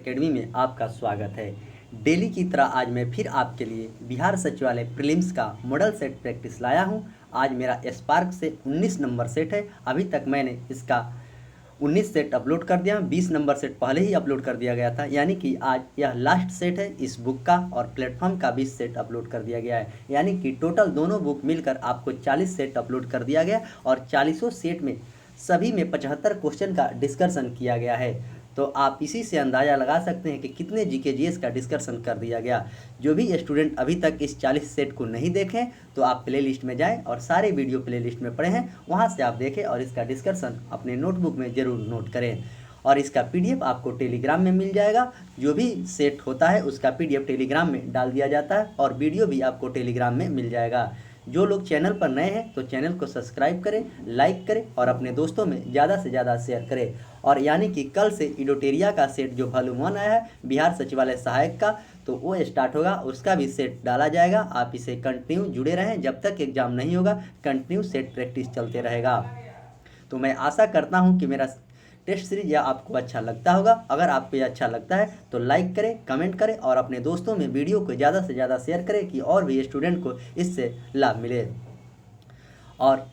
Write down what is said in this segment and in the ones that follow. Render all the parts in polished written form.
Academy में आपका स्वागत है। डेली की तरह आज मैं फिर आपके लिए बिहार सचिवालय प्रीलिम्स का मॉडल सेट प्रैक्टिस लाया हूं। आज मेरा स्पार्क से 19 नंबर सेट है। अभी तक मैंने इसका 19 सेट अपलोड कर दिया, 20 नंबर सेट पहले ही अपलोड कर दिया गया था, यानी कि आज यह लास्ट सेट है इस बुक का और प्लेटफॉर्म का 20 सेट अपलोड कर दिया गया है। यानी कि टोटल दोनों बुक मिलकर आपको 40 सेट अपलोड कर दिया गया और 40 सेट में सभी में 75 क्वेश्चन का डिस्कशन किया गया है। तो आप इसी से अंदाज़ा लगा सकते हैं कि कितने जीके जीएस का डिस्कशन कर दिया गया। जो भी स्टूडेंट अभी तक इस 40 सेट को नहीं देखें तो आप प्लेलिस्ट में जाएं और सारे वीडियो प्लेलिस्ट में पढ़े हैं, वहां से आप देखें और इसका डिस्कशन अपने नोटबुक में ज़रूर नोट करें। और इसका पीडीएफ आपको टेलीग्राम में मिल जाएगा। जो भी सेट होता है उसका पीडीएफ टेलीग्राम में डाल दिया जाता है और वीडियो भी आपको टेलीग्राम में मिल जाएगा। जो लोग चैनल पर नए हैं तो चैनल को सब्सक्राइब करें, लाइक करें और अपने दोस्तों में ज़्यादा से ज़्यादा शेयर करें। और यानी कि कल से इडोटेरिया का सेट जो वॉल्यूम 1 आया है बिहार सचिवालय सहायक का, तो वो स्टार्ट होगा, उसका भी सेट डाला जाएगा। आप इसे कंटिन्यू जुड़े रहें, जब तक एग्ज़ाम नहीं होगा कंटिन्यू सेट प्रैक्टिस चलते रहेगा। तो मैं आशा करता हूँ कि मेरा टेस्ट सीरीज यह आपको अच्छा लगता होगा। अगर आपको यह अच्छा लगता है तो लाइक करें, कमेंट करें और अपने दोस्तों में वीडियो को ज़्यादा से ज़्यादा शेयर करें कि और भी स्टूडेंट को इससे लाभ मिले। और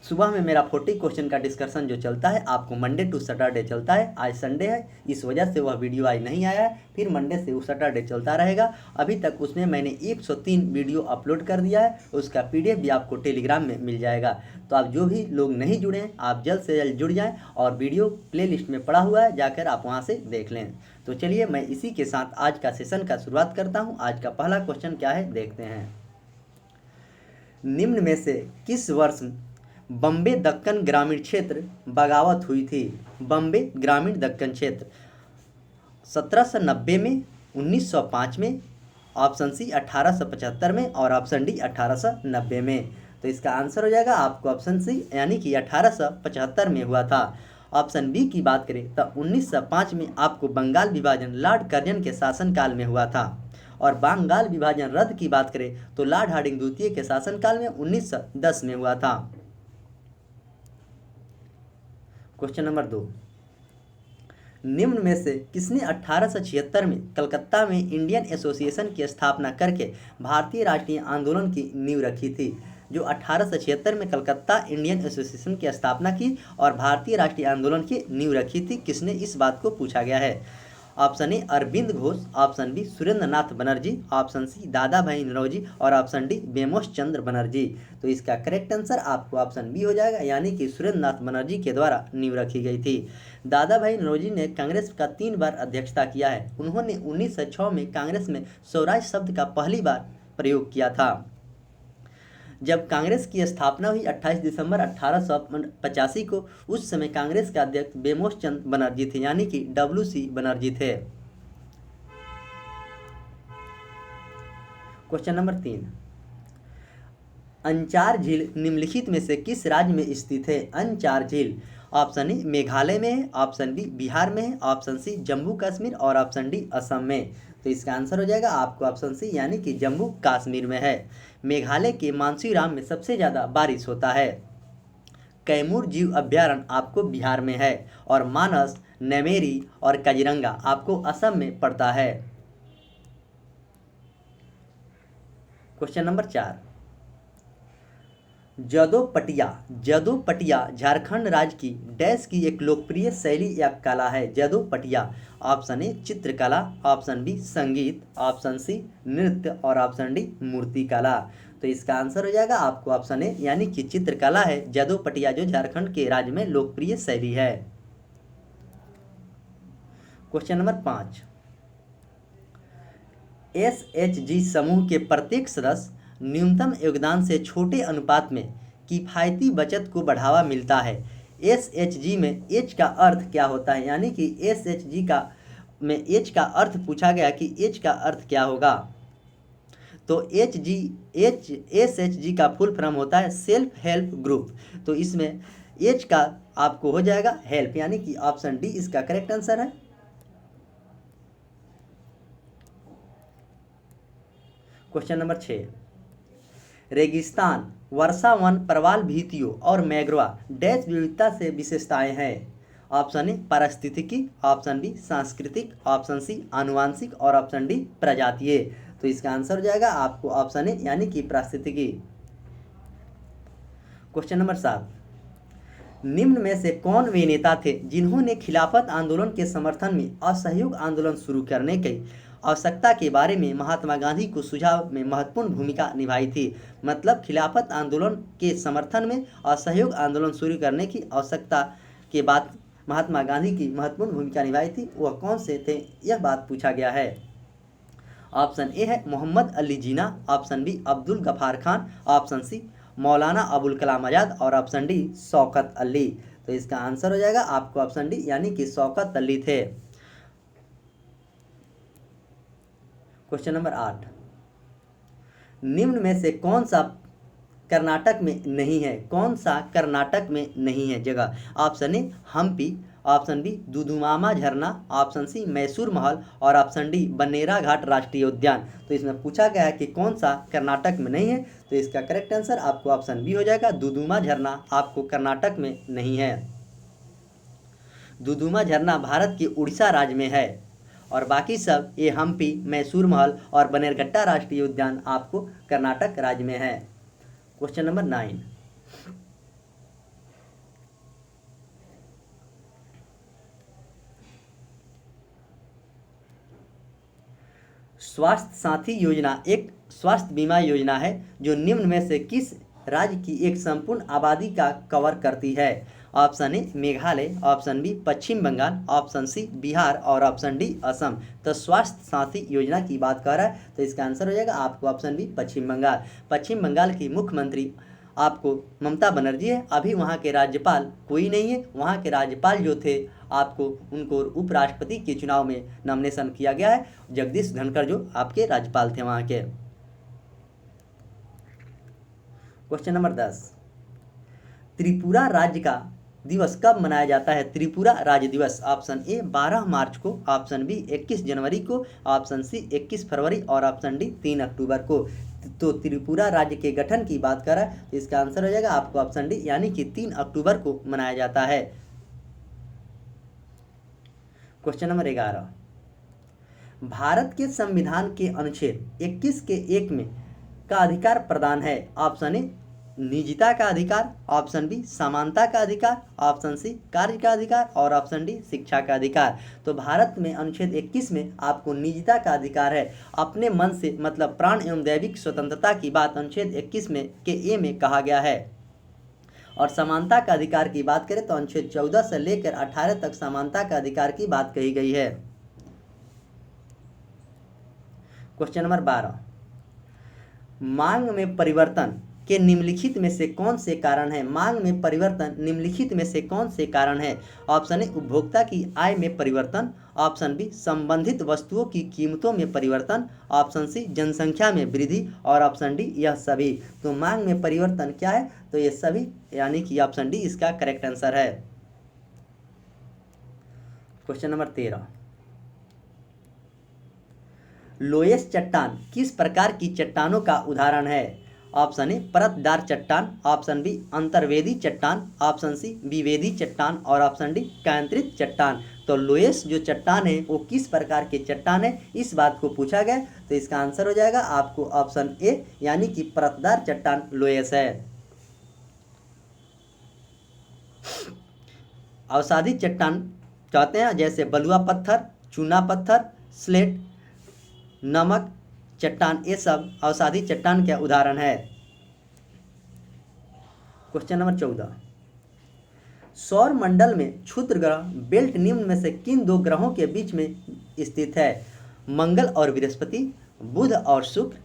सुबह में मेरा 40 क्वेश्चन का डिस्कशन जो चलता है आपको मंडे टू सैटरडे चलता है। आज संडे है, इस वजह से वह वीडियो आज नहीं आया है, फिर मंडे से वो सैटरडे चलता रहेगा। अभी तक उसमें मैंने 103 वीडियो अपलोड कर दिया है, उसका पीडीएफ भी आपको टेलीग्राम में मिल जाएगा। तो आप जो भी लोग नहीं जुड़े हैं आप जल्द से जल्द जुड़ जाएँ और वीडियो प्ले लिस्ट में पड़ा हुआ है, जाकर आप वहाँ से देख लें। तो चलिए मैं इसी के साथ आज का सेशन का शुरुआत करता हूँ। आज का पहला क्वेश्चन क्या है देखते हैं। निम्न में से किस वर्ष बम्बे दक्कन ग्रामीण क्षेत्र बगावत हुई थी? बम्बे ग्रामीण दक्कन क्षेत्र 1790 में, 1905 में, ऑप्शन सी 1875 में और ऑप्शन डी 1890 में। तो इसका आंसर हो जाएगा आपको ऑप्शन सी, यानी कि 1875 में हुआ था। ऑप्शन बी की बात करें तो 1905 में आपको बंगाल विभाजन लॉर्ड कर्जन के शासनकाल में हुआ था। और बंगाल विभाजन रद्द की बात करें तो लॉर्ड हार्डिंग द्वितीय के शासनकाल में 1910 में हुआ था। क्वेश्चन नंबर 2, निम्न में से किसने 1876 में कलकत्ता में इंडियन एसोसिएशन की स्थापना करके भारतीय राष्ट्रीय आंदोलन की नींव रखी थी? जो 1876 में कलकत्ता इंडियन एसोसिएशन की स्थापना की और भारतीय राष्ट्रीय आंदोलन की नींव रखी थी, किसने, इस बात को पूछा गया है। Option A Aurobindo Ghosh, option B Surendra Nath Banerjee, option C Dadabhai Naoroji और ऑप्शन डी बेमोश चंद्र बनर्जी। तो इसका करेक्ट आंसर आपको ऑप्शन बी हो जाएगा, यानी कि सुरेंद्र नाथ बनर्जी के द्वारा नींव रखी गई थी। दादा भाई नौरोजी ने कांग्रेस का 3 बार अध्यक्षता किया है। उन्होंने 1906 में कांग्रेस में स्वराज शब्द का पहली बार प्रयोग किया था। जब कांग्रेस की स्थापना हुई 28 दिसंबर 1885 को, उस समय कांग्रेस के अध्यक्ष बेमोश चंद्र बनर्जी थे, यानी कि WC बनर्जी थे। क्वेश्चन नंबर 3, अंचार झील निम्नलिखित में से किस राज्य में स्थित है? अंचार झील ऑप्शन ए मेघालय में है, ऑप्शन बी बिहार में है, ऑप्शन सी जम्मू कश्मीर और ऑप्शन डी असम में। तो इसका आंसर हो जाएगा आपको ऑप्शन सी, यानी कि जम्मू कश्मीर में है। मेघालय के मानसीराम में सबसे ज़्यादा बारिश होता है। कैमूर जीव अभ्यारण्य आपको बिहार में है और मानस, नेमेरी और काजीरंगा आपको असम में पड़ता है। क्वेश्चन नंबर 4, जदोपटिया झारखंड राज्य की डैश की एक लोकप्रिय शैली या कला है? जदोपटिया ऑप्शन ए चित्रकला, ऑप्शन बी संगीत, ऑप्शन सी नृत्य और ऑप्शन डी मूर्तिकला। तो इसका आंसर हो जाएगा आपको ऑप्शन ए, यानी कि चित्रकला है जदोपटिया, जो झारखंड के राज्य में लोकप्रिय शैली है। क्वेश्चन नंबर 5, SHG समूह के प्रत्येक सदस्य न्यूनतम योगदान से छोटे अनुपात में किफायती बचत को बढ़ावा मिलता है। SHG में H का अर्थ क्या होता है? यानी कि SHG का में H का अर्थ पूछा गया कि H का अर्थ क्या होगा। तो SHG का फुल फॉर्म होता है सेल्फ हेल्प ग्रुप। तो इसमें H का आपको हो जाएगा हेल्प, यानी कि ऑप्शन डी इसका करेक्ट आंसर है। क्वेश्चन नंबर 6, रेगिस्तान, वर्षा वन, प्रवाल भित्तियों और मैग्रोवा डैश विविधता से विशेषताएं हैं। ऑप्शन ए पारिस्थितिकी, ऑप्शन बी सांस्कृतिक, ऑप्शन सी आनुवांशिक और ऑप्शन डी प्रजातीय। तो इसका आंसर हो जाएगा आपको ऑप्शन ए यानी कि पारिस्थितिकी। क्वेश्चन नंबर 7, निम्न में से कौन वे नेता थे जिन्होंने खिलाफत आंदोलन के समर्थन में असहयोग आंदोलन शुरू करने की आवश्यकता के बारे में महात्मा गांधी को सुझाव में महत्वपूर्ण भूमिका निभाई थी। मतलब खिलाफत आंदोलन के समर्थन में असहयोग आंदोलन शुरू करने की आवश्यकता के बाद महात्मा गांधी की महत्वपूर्ण भूमिका निभाई थी, वह कौन से थे, यह बात पूछा गया है। ऑप्शन ए है Mohammad Ali Jinnah, option B Abdul Ghaffar Khan, option C Maulana Abul Kalam Azad और ऑप्शन डी शौकत अली। तो इसका आंसर हो जाएगा आपको ऑप्शन डी यानी कि शौकत अली थे। क्वेश्चन नंबर 8, निम्न में से कौन सा कर्नाटक में नहीं है, कौन सा कर्नाटक में नहीं है जगह। Option A Hampi, option B Dudhumama झरना, ऑप्शन सी मैसूर महल और ऑप्शन डी बन्नेरा घाट राष्ट्रीय उद्यान। तो इसमें पूछा गया है कि कौन सा कर्नाटक में नहीं है, तो इसका करेक्ट आंसर आपको ऑप्शन बी हो जाएगा, दुधुमा झरना आपको कर्नाटक में नहीं है। दुधुमा झरना भारत के उड़ीसा राज्य में है और बाकी सब ये हम्पी, मैसूर महल और बन्नेरघट्टा राष्ट्रीय उद्यान आपको कर्नाटक राज्य में है। क्वेश्चन नंबर 9, स्वास्थ्य साथी योजना एक स्वास्थ्य बीमा योजना है जो निम्न में से किस राज्य की एक संपूर्ण आबादी का कवर करती है। Option A Meghalaya, option B Paschim Bengal, option C Bihar और ऑप्शन डी असम। तो स्वास्थ्य साथी योजना की बात कर रहा है, तो इसका आंसर हो जाएगा आपको ऑप्शन बी पश्चिम बंगाल। पश्चिम बंगाल की मुख्यमंत्री आपको ममता बनर्जी है। अभी वहाँ के राज्यपाल कोई नहीं है, वहाँ के राज्यपाल जो थे आपको उनको उपराष्ट्रपति के चुनाव में नॉमिनेशन किया गया है, जगदीश धनखड़ जो आपके राज्यपाल थे वहाँ के। क्वेश्चन नंबर 10, त्रिपुरा राज्य का दिवस कब मनाया जाता है। त्रिपुरा राज्य दिवस ऑप्शन ए 12 मार्च को, ऑप्शन बी 21 जनवरी को, ऑप्शन सी 21 फरवरी और ऑप्शन डी 3 अक्टूबर को। तो त्रिपुरा राज्य के गठन की बात कर रहा है, तो इसका आंसर हो जाएगा आपको ऑप्शन डी यानी कि 3 अक्टूबर को मनाया जाता है। क्वेश्चन नंबर 11, भारत के संविधान के अनुच्छेद 21 के 1 में का अधिकार प्रदान है। ऑप्शन ए निजता का अधिकार, ऑप्शन बी समानता का अधिकार, ऑप्शन सी कार्य का अधिकार और ऑप्शन डी शिक्षा का अधिकार। तो भारत में अनुच्छेद 21 में आपको निजता का अधिकार है, अपने मन से मतलब प्राण एवं दैविक स्वतंत्रता की बात अनुच्छेद 21 में के ए में कहा गया है। और समानता का अधिकार की बात करें तो अनुच्छेद 14 से लेकर 18 तक समानता का अधिकार की बात कही गई है। क्वेश्चन नंबर 12, मांग में परिवर्तन के निम्नलिखित में से कौन से कारण है। मांग में परिवर्तन निम्नलिखित में से कौन से कारण है। ऑप्शन ए उपभोक्ता की आय में परिवर्तन, ऑप्शन बी संबंधित वस्तुओं की कीमतों में परिवर्तन, ऑप्शन सी जनसंख्या में वृद्धि और ऑप्शन डी यह सभी। तो मांग में परिवर्तन क्या है, तो ये सभी यानी कि ऑप्शन डी इसका करेक्ट आंसर है। क्वेश्चन नंबर 13, लोएस चट्टान किस प्रकार की चट्टानों का उदाहरण है। ऑप्शन ए परतदार चट्टान, ऑप्शन बी अंतर्वेदी चट्टान, ऑप्शन सी विवेदी चट्टान और ऑप्शन डी केंद्रित चट्टान। तो लोएस जो चट्टान है वो किस प्रकार के चट्टान है, इस बात को पूछा गया, तो इसका आंसर हो जाएगा आपको ऑप्शन ए यानी कि परतदार चट्टान लोएस है। अवसादी चट्टान कहते हैं जैसे बलुआ पत्थर, चूना पत्थर, स्लेट, नमक चट्टान, ये सब अवसादी चट्टान के उदाहरण है। क्वेश्चन नंबर 14, सौर मंडल में क्षुद्र ग्रह बेल्ट निम्न में से किन 2 ग्रहों के बीच में स्थित है। मंगल और बृहस्पति, बुध और शुक्र,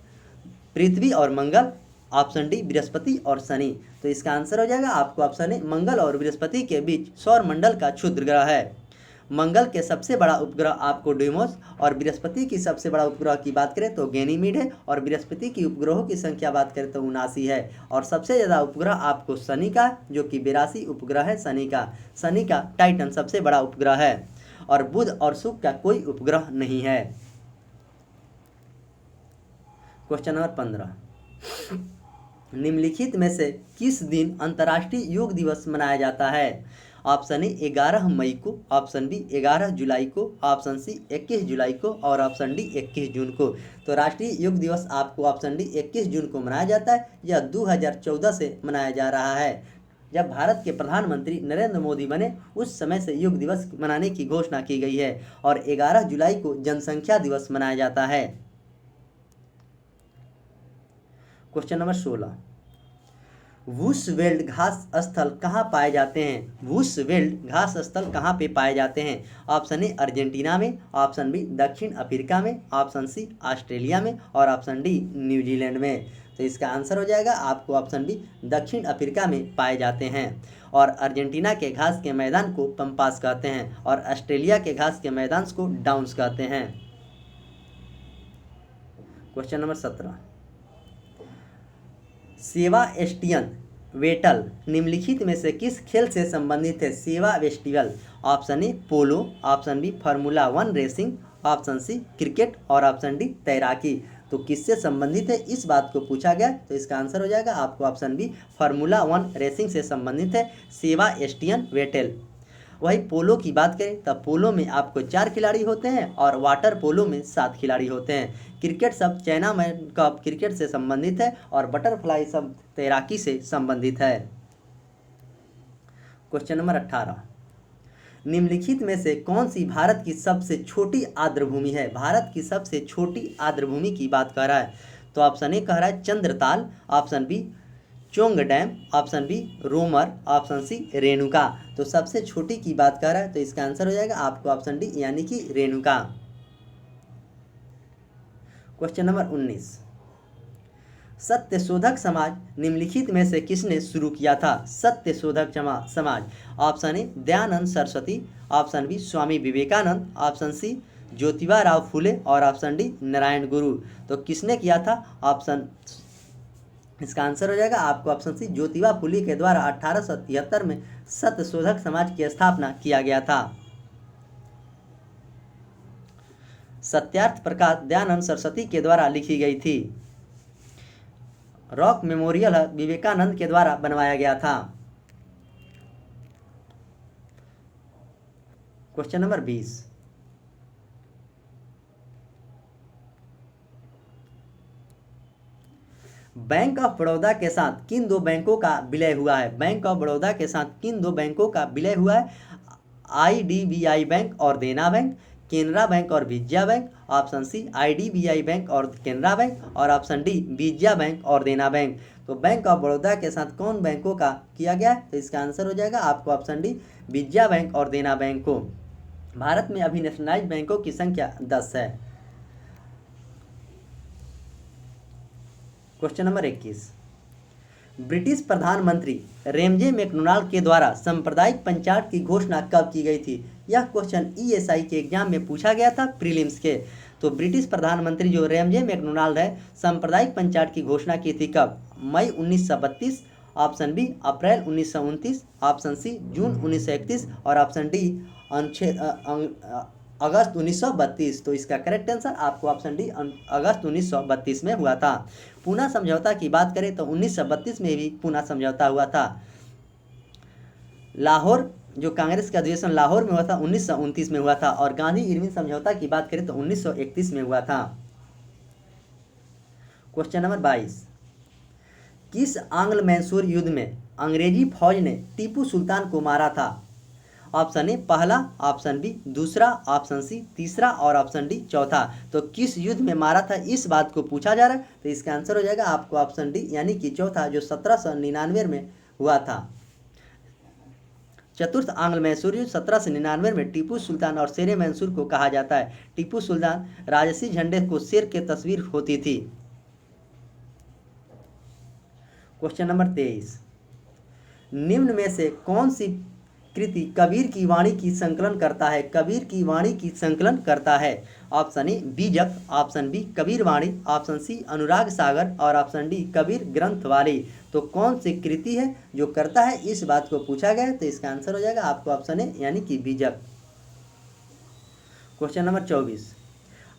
पृथ्वी और मंगल, ऑप्शन डी बृहस्पति और शनि। तो इसका आंसर हो जाएगा आपको ऑप्शन ए मंगल और बृहस्पति के बीच सौर मंडल का क्षुद्र ग्रह है। मंगल के सबसे बड़ा उपग्रह आपको डिमोस और बृहस्पति की सबसे बड़ा उपग्रह की बात करें तो गैनीमीड है और बृहस्पति की उपग्रहों की संख्या बात करें तो 79 है और सबसे ज़्यादा उपग्रह आपको शनि का जो कि 82 उपग्रह है शनि का टाइटन सबसे बड़ा उपग्रह है और बुध और शुक्र का कोई उपग्रह नहीं है। क्वेश्चन नंबर 15, निम्नलिखित में से किस दिन अंतर्राष्ट्रीय योग दिवस मनाया जाता है। ऑप्शन ए 11 मई को, ऑप्शन बी 11 जुलाई को, ऑप्शन सी 21 जुलाई को और ऑप्शन डी 21 जून को। तो राष्ट्रीय योग दिवस आपको ऑप्शन डी 21 जून को मनाया जाता है। यह 2014 से मनाया जा रहा है। जब भारत के प्रधानमंत्री नरेंद्र मोदी बने उस समय से योग दिवस मनाने की घोषणा की गई है और 11 जुलाई को जनसंख्या दिवस मनाया जाता है। क्वेश्चन नंबर 16, वुशवेल्ड घास स्थल कहाँ पाए जाते हैं? वुशवेल्ड घास स्थल कहाँ पे पाए जाते हैं? ऑप्शन ए अर्जेंटीना में, ऑप्शन बी दक्षिण अफ्रीका में, ऑप्शन सी ऑस्ट्रेलिया में और ऑप्शन डी न्यूजीलैंड में। तो इसका आंसर हो जाएगा आपको ऑप्शन बी दक्षिण अफ्रीका में पाए जाते हैं। और अर्जेंटीना के घास के मैदान को पम्पास कहते हैं और ऑस्ट्रेलिया के घास के मैदान को डाउन्स कहते हैं। क्वेश्चन नंबर 17, सेबास्टियन वेटल निम्नलिखित में से किस खेल से संबंधित है? Sebastian, option A polo, option B formula 1 racing, option C cricket और ऑप्शन डी तैराकी। तो किससे संबंधित है इस बात को पूछा गया, तो इसका आंसर हो जाएगा आपको ऑप्शन बी फार्मूला 1 रेसिंग से संबंधित है सेबास्टियन वेटेल। वही पोलो की बात करें तब पोलो में आपको 4 खिलाड़ी होते हैं और वाटर पोलो में 7 खिलाड़ी होते हैं। क्रिकेट सब चाइना मैन कप क्रिकेट से संबंधित है और बटरफ्लाई सब तैराकी से संबंधित है। क्वेश्चन नंबर 18, निम्नलिखित में से कौन सी भारत की सबसे छोटी आर्द्रभूमि है? भारत की सबसे छोटी आर्द्रभूमि की बात कर रहा है। तो ऑप्शन ए कह रहा है Chandratal, option B Chong dam, option B Romar, option C Renuka. तो सबसे छोटी की बात कर रहा है तो इसका आंसर हो जाएगा आपको ऑप्शन डी यानी कि रेणुका। क्वेश्चन नंबर 19, सत्यशोधक समाज निम्नलिखित में से किसने शुरू किया था? Satyashodhak Samaj, option A Dayanand Saraswati, option B Swami Vivekananda, option C Jyotiba Rao Phule और ऑप्शन डी नारायण गुरु। तो किसने किया था? ऑप्शन इसका आंसर हो जाएगा आपको ऑप्शन सी ज्योतिबा फुले के द्वारा 1873 में सत्यशोधक समाज की स्थापना किया गया था। सत्यार्थ प्रकाश दयानंद सरस्वती के द्वारा लिखी गई थी। रॉक मेमोरियल विवेकानंद के द्वारा बनवाया गया था। Question number 20, bank of Baroda के साथ किन 2 बैंकों का विलय हुआ है? बैंक ऑफ बड़ौदा के साथ किन 2 बैंकों का विलय हुआ है? IDBI बैंक और देना बैंक, केनरा बैंक और Vijaya bank, option C IDBI bank और केनरा बैंक और ऑप्शन डी विजया बैंक और देना बैंक। तो बैंक ऑफ बड़ौदा के साथ कौन बैंकों का किया गया है? तो इसका आंसर हो जाएगा आपको ऑप्शन डी विजया बैंक और देना बैंक को। भारत में अभी नेशनलाइज्ड बैंकों की संख्या 10 है। क्वेश्चन नंबर 21, ब्रिटिश प्रधानमंत्री रेमजे मैकडोनाल्ड के द्वारा सांप्रदायिक पंचायत की घोषणा कब की गई थी? यह क्वेश्चन ESI के एग्जाम में पूछा गया था प्रीलिम्स के। तो ब्रिटिश प्रधानमंत्री जो रेमजे मैकडोनाल्ड है सांप्रदायिक पंचायत की घोषणा की थी कब? मई 1932, ऑप्शन बी अप्रैल 1929, ऑप्शन सी जून 1931 और ऑप्शन डी अगस्त 1932। तो इसका करेक्ट आंसर आपको ऑप्शन डी अगस्त 1932 में हुआ था। पूना समझौता की बात करें तो 1932 में भी पूना समझौता हुआ था। लाहौर जो कांग्रेस का अधिवेशन लाहौर में हुआ था 1929 में हुआ था और गांधी इरविन समझौता की बात करें तो 1931 में हुआ था। क्वेश्चन नंबर 22, किस आंग्ल मैसूर युद्ध में अंग्रेजी फौज ने टीपू सुल्तान को मारा था? ऑप्शन ए पहला, ऑप्शन बी दूसरा, ऑप्शन सी तीसरा और ऑप्शन डी चौथा। तो किस युद्ध में मारा था इस बात को पूछा जा रहा है तो इसका आंसर हो जाएगा आपको ऑप्शन डी यानी कि चौथा जो 1799 में हुआ था। चतुर्थ आंग्ल मैसूर युद्ध 1799 में टीपू सुल्तान और शेर मैसूर को कहा जाता है। टीपू सुल्तान राजसी झंडे को शेर की तस्वीर होती थी। क्वेश्चन नंबर 23, निम्न में से कौन सी कृति कबीर की वाणी की संकलन करता है? कबीर की वाणी की संकलन करता है। ऑप्शन ए बीजक, ऑप्शन बी कबीर वाणी, ऑप्शन सी अनुराग सागर और ऑप्शन डी कबीर ग्रंथ वाली। तो कौन सी कृति है जो करता है इस बात को पूछा गया है तो इसका आंसर हो जाएगा आपको ऑप्शन ए यानी कि बीजक। क्वेश्चन नंबर 24,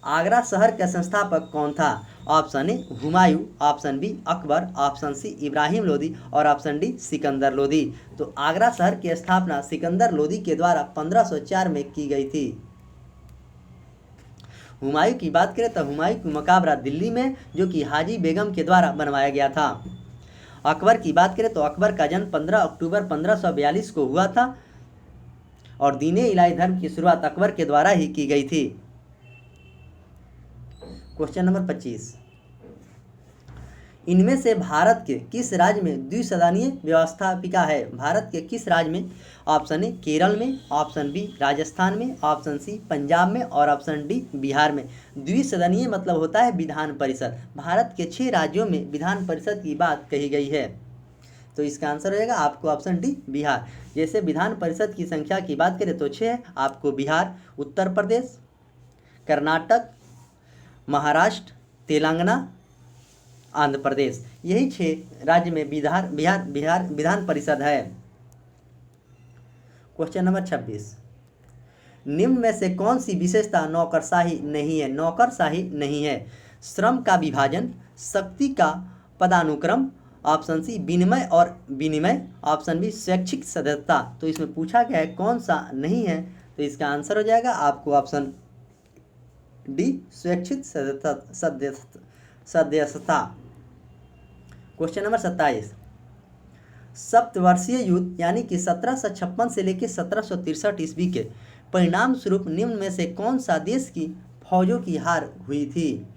आगरा शहर का संस्थापक कौन था? Option A Humayun, option B Akbar, option C Ibrahim Lodi और ऑप्शन डी सिकंदर लोदी। तो आगरा शहर की स्थापना सिकंदर लोदी के द्वारा 1504 में की गई थी। हुमायूं की बात करें तो हुमायूं की मकबरा दिल्ली में, जो कि हाजी बेगम के द्वारा बनवाया गया था। अकबर की बात करें तो अकबर का जन्म 15 अक्टूबर 1542 को हुआ था और दीन-ए इलाही धर्म की शुरुआत अकबर के द्वारा ही की गई थी। क्वेश्चन नंबर 25, इनमें से भारत के किस राज्य में द्विसदनीय व्यवस्थापिका है? भारत के किस राज्य में? ऑप्शन ए केरल में, ऑप्शन बी राजस्थान में, ऑप्शन सी पंजाब में और ऑप्शन डी बिहार में। द्विसदनीय मतलब होता है विधान परिषद। भारत के 6 राज्यों में विधान परिषद की बात कही गई है। तो इसका आंसर हो जाएगा आपको ऑप्शन डी बिहार। जैसे विधान परिषद की संख्या की बात करें तो 6 है, आपको बिहार, उत्तर प्रदेश, कर्नाटक, महाराष्ट्र, तेलंगाना, आंध्र प्रदेश, यही 6 राज्य में बिहार विधान परिषद है। क्वेश्चन नंबर 26, निम्न में से कौन सी विशेषता नौकरशाही नहीं है? नौकरशाही नहीं है। श्रम का विभाजन, शक्ति का पदानुक्रम, ऑप्शन सी विनिमय, ऑप्शन बी स्वैच्छिक सदस्यता। तो इसमें पूछा गया है कौन सा नहीं है, तो इसका आंसर हो जाएगा आपको ऑप्शन डी स्वैच्छिक सदस्यता। क्वेश्चन नंबर 27, सप्तवर्षीय युद्ध यानी कि 1756 से लेकर 1763 ईस्वी के परिणाम स्वरूप निम्न में से कौन सा देश की फौजों की हार हुई थी?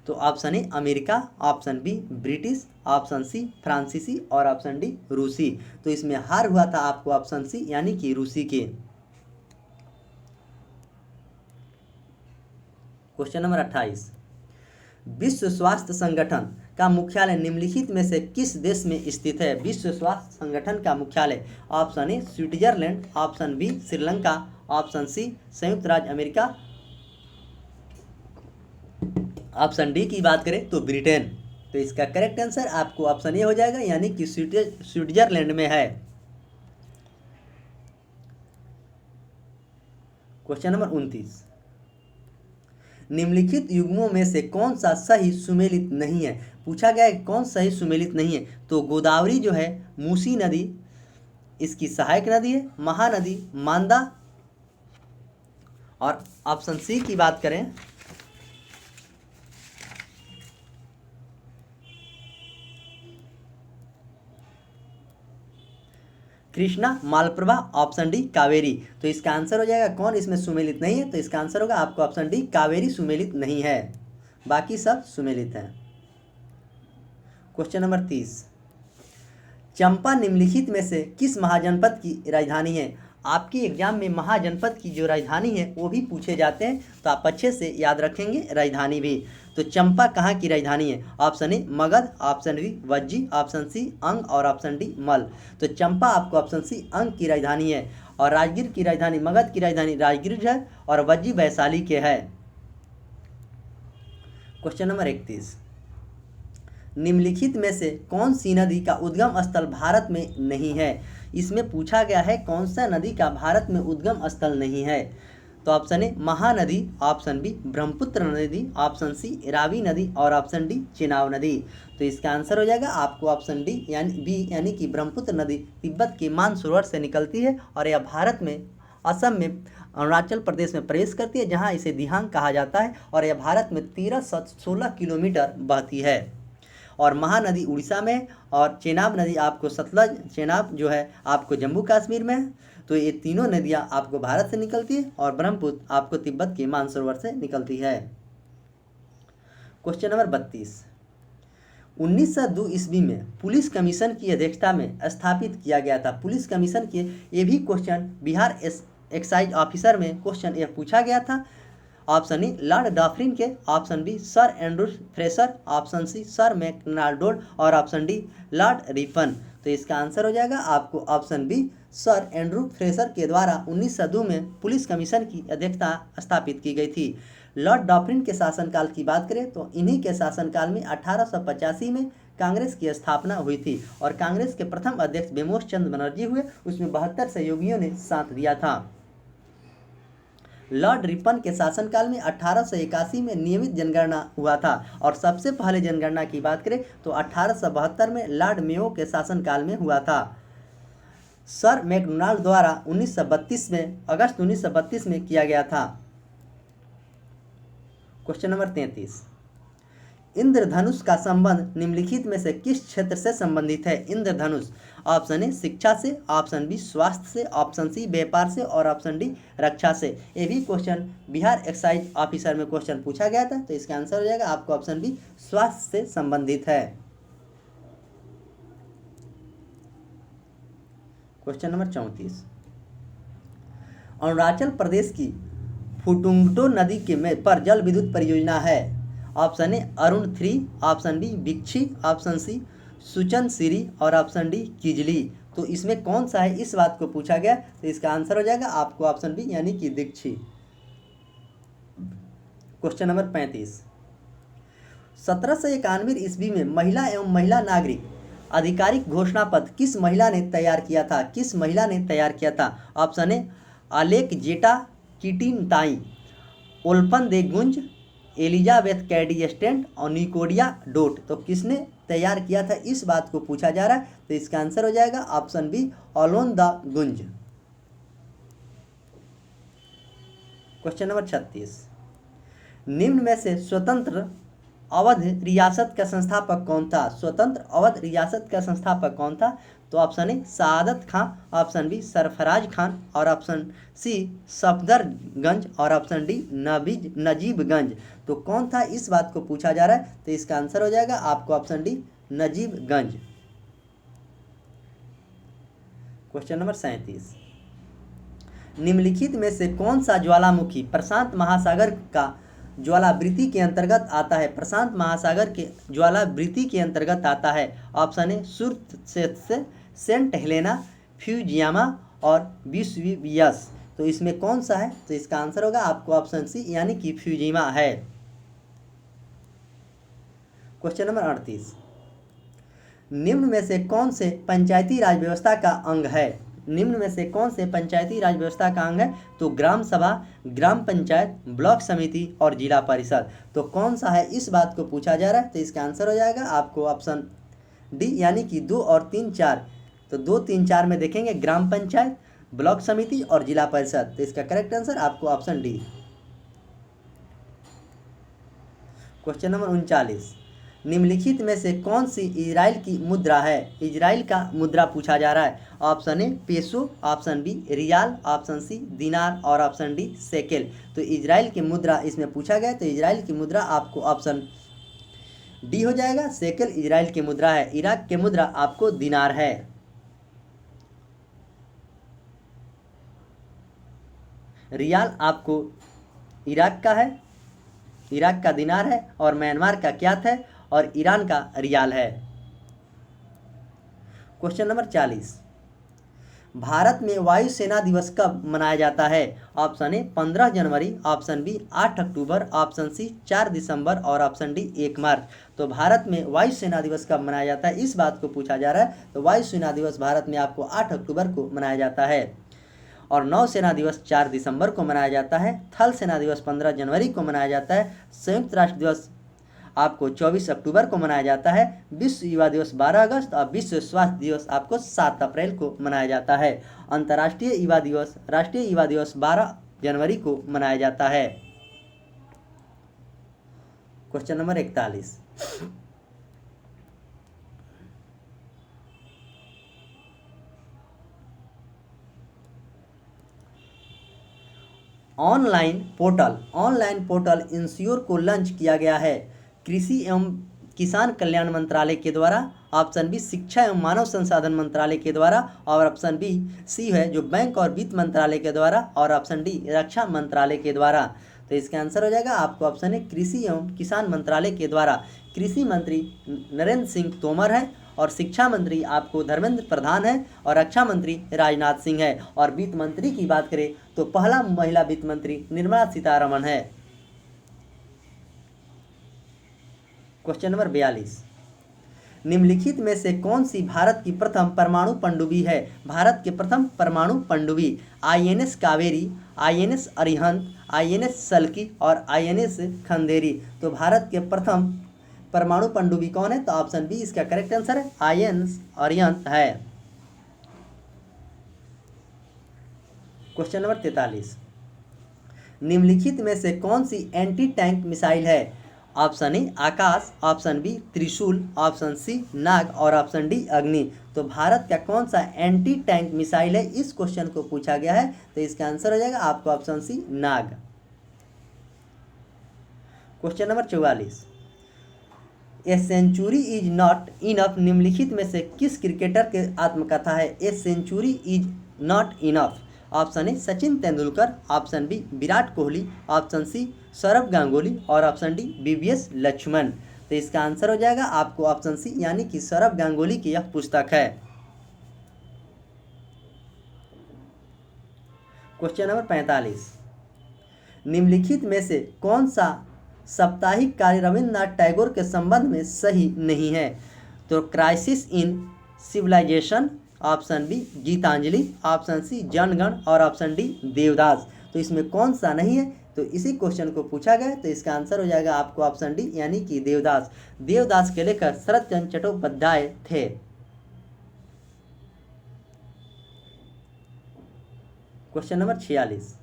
तो option A America, option B British, option C फ्रांसीसी और ऑप्शन डी रूसी। तो इसमें हार हुआ था आपको ऑप्शन सी यानी कि रूसी के। क्वेश्चन नंबर 28, विश्व स्वास्थ्य संगठन का मुख्यालय निम्नलिखित में से किस देश में स्थित है? विश्व स्वास्थ्य संगठन का मुख्यालय, option A Switzerland, option B Sri Lanka, option C संयुक्त राज्य अमेरिका, ऑप्शन डी की बात करें तो ब्रिटेन। तो इसका करेक्ट आंसर आपको ऑप्शन ए हो जाएगा यानी कि स्विट्जरलैंड में है। क्वेश्चन नंबर 29, निम्नलिखित युग्मों में से कौन सा सही सुमेलित नहीं है? पूछा गया है कौन सही सुमेलित नहीं है, तो गोदावरी जो है, मूसी नदी इसकी सहायक नदी है, महानदी मांदा, और ऑप्शन सी की बात करें कृष्णा, मालप्रभा, ऑप्शन डी कावेरी। तो इसका आंसर हो जाएगा कौन इसमें सुमेलित नहीं है, तो इसका आंसर होगा आपको ऑप्शन डी कावेरी सुमेलित नहीं है, बाकी सब सुमेलित हैं। क्वेश्चन नंबर 30, चंपा निम्नलिखित में से किस महाजनपद की राजधानी है? आपके एग्जाम में महाजनपद की जो राजधानी है वो भी पूछे जाते हैं, तो आप अच्छे से याद रखेंगे राजधानी भी। तो चंपा कहाँ की राजधानी है? Option A Magadh, option B Vajji, option C Anga और ऑप्शन डी मल। तो चंपा आपको ऑप्शन सी अंग की राजधानी है और राजगीर की राजधानी, मगध की राजधानी राजगीर है और वज्जी वैशाली के है। क्वेश्चन नंबर 31, निम्नलिखित में से कौन सी नदी का उद्गम स्थल भारत में नहीं है? इसमें पूछा गया है कौन सा नदी का भारत में उद्गम स्थल नहीं है, तो option A Mahanadi, option B Brahmaputra नदी, ऑप्शन सी रावी नदी और ऑप्शन डी चेनाब नदी। तो इसका आंसर हो जाएगा आपको ऑप्शन डी यानी कि ब्रह्मपुत्र नदी तिब्बत के मानसरोवर से निकलती है और यह भारत में असम में अरुणाचल प्रदेश में प्रवेश करती है, जहां इसे दिहांग कहा जाता है और यह भारत में 1316 किलोमीटर बहती है। और महानदी उड़ीसा में और चेनाब नदी आपको सतलज, चेनाब जो है आपको जम्मू कश्मीर में है। तो ये तीनों नदियां आपको भारत से निकलती है और ब्रह्मपुत्र आपको तिब्बत के मानसरोवर से निकलती है। क्वेश्चन नंबर 32, 1902 ईस्वी में पुलिस कमीशन की अध्यक्षता में स्थापित किया गया था। पुलिस कमीशन के ये भी क्वेश्चन बिहार एक्साइज ऑफिसर में क्वेश्चन यह पूछा गया था। ऑप्शन ए लॉर्ड डॉफ्रिन के, option B sir Andrew Fraser, option C sir Macdonald और ऑप्शन डी लॉर्ड रिपन। तो इसका आंसर हो जाएगा आपको option B sir Andrew Fraser के द्वारा 1902 में पुलिस कमीशन की अध्यक्षता स्थापित की गई थी। लॉर्ड डॉफ्रिन के शासनकाल की बात करें तो इन्हीं के शासनकाल में 1885 में कांग्रेस की स्थापना हुई थी और कांग्रेस के प्रथम अध्यक्ष बेमोश चंद्र बनर्जी हुए, उसमें 72 सहयोगियों ने साथ दिया था। लॉर्ड रिपन के शासनकाल में 1881 में नियमित जनगणना हुआ था और सबसे पहले जनगणना की बात करें तो 1872 में लॉर्ड मेयो के शासनकाल में हुआ था। सर मैकडोनाल्ड द्वारा 1932 में अगस्त 1932 में किया गया था। क्वेश्चन नंबर 33, इंद्रधनुष का संबंध निम्नलिखित में से किस क्षेत्र से संबंधित है? इंद्रधनुष, ऑप्शन ए शिक्षा से, ऑप्शन बी स्वास्थ्य से, ऑप्शन सी व्यापार से और ऑप्शन डी रक्षा से। ये भी क्वेश्चन बिहार एक्साइज ऑफिसर में क्वेश्चन पूछा गया था, तो इसका आंसर हो जाएगा आपको ऑप्शन बी स्वास्थ्य से संबंधित है। क्वेश्चन नंबर 34, अरुणाचल प्रदेश की फुटुंगटो नदी के में पर जल विद्युत परियोजना है। Option A Arun 3, option B Bikshi, option C Suchan Siri और ऑप्शन डी किजली। तो इसमें कौन सा है, इस बात को पूछा गया, तो इसका आंसर हो जाएगा आपको ऑप्शन बी यानी कि दीक्षी। क्वेश्चन नंबर 35, 1791 ईस्वी में महिला एवं महिला नागरिक आधिकारिक घोषणा पत्र किस महिला ने तैयार किया था? किस महिला ने तैयार किया था? ऑप्शन ए अलेक्जेंड्रा किटिनटाई, ओल्फन दे गुंज, एलिजाबेथ कैडी स्टेंट और निकोडिया डोट। तो किसने तैयार किया था, इस बात को पूछा जा रहा है, तो इसका आंसर हो जाएगा option B ओलोन the Gunj. Question number 36, निम्न में से स्वतंत्र अवध रियासत का संस्थापक कौन था? स्वतंत्र अवध रियासत का संस्थापक कौन था? तो option A Saadat Khan, option B Sarfaraz Khan और ऑप्शन सी सफदरगंज और ऑप्शन डी नजीबगंज। तो कौन था, इस बात को पूछा जा रहा है, तो इसका आंसर हो जाएगा आपको ऑप्शन डी नजीबगंज। क्वेश्चन नंबर 37, निम्नलिखित में से कौन सा ज्वालामुखी प्रशांत महासागर का ज्वालावृत्ति के अंतर्गत आता है? प्रशांत महासागर के ज्वालावृत्ति के अंतर्गत आता है। Option A Surtsey, Saint Helena, Fujiyama और विसुवियस। तो इसमें कौन सा है, तो इसका आंसर होगा आपको ऑप्शन सी यानी कि फ्यूजिमा है। क्वेश्चन नंबर 38, निम्न में से कौन से पंचायती राज व्यवस्था का अंग है? निम्न में से कौन से पंचायती राज व्यवस्था का अंग है? तो ग्राम सभा, ग्राम पंचायत, ब्लॉक समिति और जिला परिषद। तो कौन सा है, इस बात को पूछा जा रहा है, तो इसका आंसर हो जाएगा आपको ऑप्शन डी यानी कि 2 और 3 4। तो 2 3 4 में देखेंगे ग्राम पंचायत, ब्लॉक समिति और जिला परिषद। तो इसका करेक्ट आंसर आपको ऑप्शन डी। क्वेश्चन नंबर 39, निम्नलिखित में से कौन सी इजराइल की मुद्रा है? इजराइल का मुद्रा पूछा जा रहा है। Option A peso, option B riyal, option C dinar और ऑप्शन डी शेकेल। तो इजराइल की मुद्रा इसमें पूछा गया, तो इजराइल की मुद्रा आपको ऑप्शन डी हो जाएगा, शेकेल इजराइल की मुद्रा है। इराक की मुद्रा आपको दिनार है। रियाल आपको इराक का है, इराक का दिनार है और म्यांमार का क्यात है और ईरान का रियाल है। क्वेश्चन नंबर 40, भारत में वायुसेना दिवस कब मनाया जाता है? ऑप्शन ए 15 जनवरी, option B 8 October, option C 4 दिसंबर और ऑप्शन डी 1 मार्च। तो भारत में वायुसेना दिवस कब मनाया जाता है, इस बात को पूछा जा रहा है। तो वायुसेना दिवस भारत में आपको 8 अक्टूबर को मनाया जाता है और नौसेना दिवस 4 दिसंबर को मनाया जाता है। थल सेना दिवस 15 जनवरी को मनाया जाता है। संयुक्त राष्ट्र दिवस आपको 24 अक्टूबर को मनाया जाता है। विश्व युवा दिवस 12 अगस्त और विश्व स्वास्थ्य दिवस आपको 7 अप्रैल को मनाया जाता है। अंतर्राष्ट्रीय युवा दिवस, राष्ट्रीय युवा दिवस 12 जनवरी को मनाया जाता है। Question number 41, online portal ensure को लॉन्च किया गया है कृषि एवं किसान कल्याण मंत्रालय के द्वारा, ऑप्शन बी शिक्षा एवं मानव संसाधन मंत्रालय के द्वारा और ऑप्शन बी सी है जो बैंक और वित्त मंत्रालय के द्वारा और ऑप्शन डी रक्षा मंत्रालय के द्वारा। तो इसका आंसर हो जाएगा आपको ऑप्शन है कृषि एवं किसान मंत्रालय के द्वारा। कृषि मंत्री नरेंद्र सिंह तोमर है और शिक्षा मंत्री आपको धर्मेंद्र प्रधान है और रक्षा मंत्री राजनाथ सिंह है और वित्त मंत्री की बात करें तो पहला महिला वित्त मंत्री निर्मला सीतारमण है। क्वेश्चन नंबर 42, निम्नलिखित में से कौन सी भारत की प्रथम परमाणु पनडुब्बी है? भारत के प्रथम परमाणु पनडुब्बी INS Kaveri, INS Arihant, INS Salki और आईएनएस खंदेरी। तो भारत के प्रथम परमाणु पनडुब्बी कौन है? तो ऑप्शन बी इसका करेक्ट आंसर है, आईएनएस अरिहंत है। क्वेश्चन नंबर 43, निम्नलिखित में से कौन सी एंटी टैंक मिसाइल है? Option A Akash, option B Trishul, option C Nag और ऑप्शन डी अग्नि। तो भारत का कौन सा एंटी टैंक मिसाइल है, इस क्वेश्चन को पूछा गया है। तो इसका आंसर हो जाएगा आपको option C Nag. Question number 44, a century is not enough निम्नलिखित में से किस क्रिकेटर के आत्मकथा है? A century is not enough. Option A Sachin Tendulkar, option B Virat Kohli, option C Sourav Ganguly और ऑप्शन डी वीवीएस लक्ष्मण। तो इसका आंसर हो जाएगा आपको ऑप्शन सी यानी कि सौरभ गांगुली की यह पुस्तक है। क्वेश्चन नंबर 45, निम्नलिखित में से कौन सा साप्ताहिक कार्य रविन्द्रनाथ टैगोर के संबंध में सही नहीं है? तो crisis in civilisation, option B Gitanjali, option C Janagana और ऑप्शन डी देवदास। तो इसमें कौन सा नहीं है? तो इसी क्वेश्चन को पूछा गया। तो इसका आंसर हो जाएगा आपको ऑप्शन डी यानी कि देवदास। देवदास के लेखक शरत चंद्र चट्टोपाध्याय थे। क्वेश्चन नंबर 46,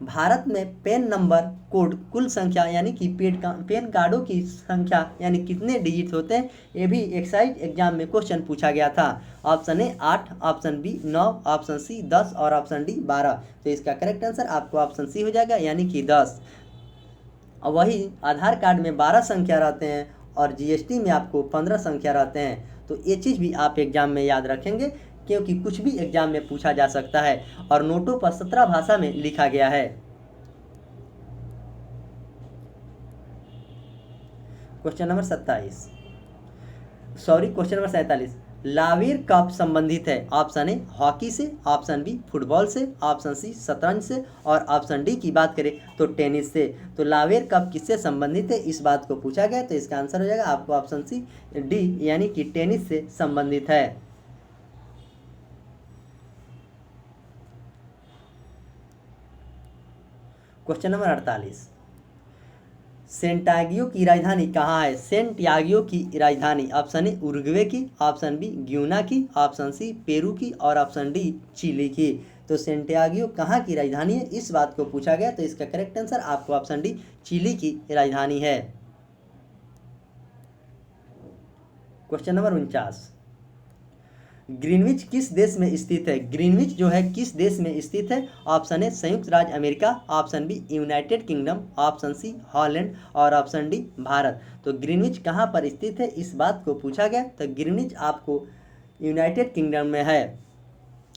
भारत में पेन नंबर कोड कुल संख्या यानी कि पेन कार्डों की संख्या यानी कितने डिजिट होते हैं? ये भी एक्साइज एग्जाम में क्वेश्चन पूछा गया था। Option A 8, option B 9, option C 10 और ऑप्शन डी 12। तो इसका करेक्ट आंसर आपको ऑप्शन सी हो जाएगा यानी कि 10। और वही आधार कार्ड में 12 संख्या रहते हैं और जीएसटी में आपको 15 संख्या रहते हैं। तो ये चीज़ भी आप एग्जाम में याद रखेंगे क्योंकि कुछ भी एग्जाम में पूछा जा सकता है और नोटों पर 17 भाषा में लिखा गया है। क्वेश्चन नंबर 47, लावेर कप संबंधित है? ऑप्शन ए हॉकी से, ऑप्शन बी फुटबॉल से, ऑप्शन सी शतरंज से और ऑप्शन डी की बात करें तो टेनिस से। तो लावेर कप किससे संबंधित है, इस बात को पूछा गया। तो इसका आंसर हो जाएगा आपको ऑप्शन सी डी यानी कि टेनिस से संबंधित है। क्वेश्चन नंबर 48, सेंटागियो की राजधानी कहाँ है? सेंटियागो की राजधानी ऑप्शन ए उरुग्वे की, ऑप्शन बी ग्यूना की, ऑप्शन सी पेरू की और ऑप्शन डी चिली की। तो सेंटियागो कहाँ की राजधानी है, इस बात को पूछा गया। तो इसका करेक्ट आंसर आपको ऑप्शन डी चिली की राजधानी है। क्वेश्चन नंबर 49, ग्रीनविच किस देश में स्थित है? ग्रीनविच जो है किस देश में स्थित है? ऑप्शन ए संयुक्त राज्य अमेरिका, option B United Kingdom, option C Holland और ऑप्शन डी भारत। तो ग्रीनविच कहाँ पर स्थित है, इस बात को पूछा गया। तो ग्रीनविच आपको यूनाइटेड किंगडम में है।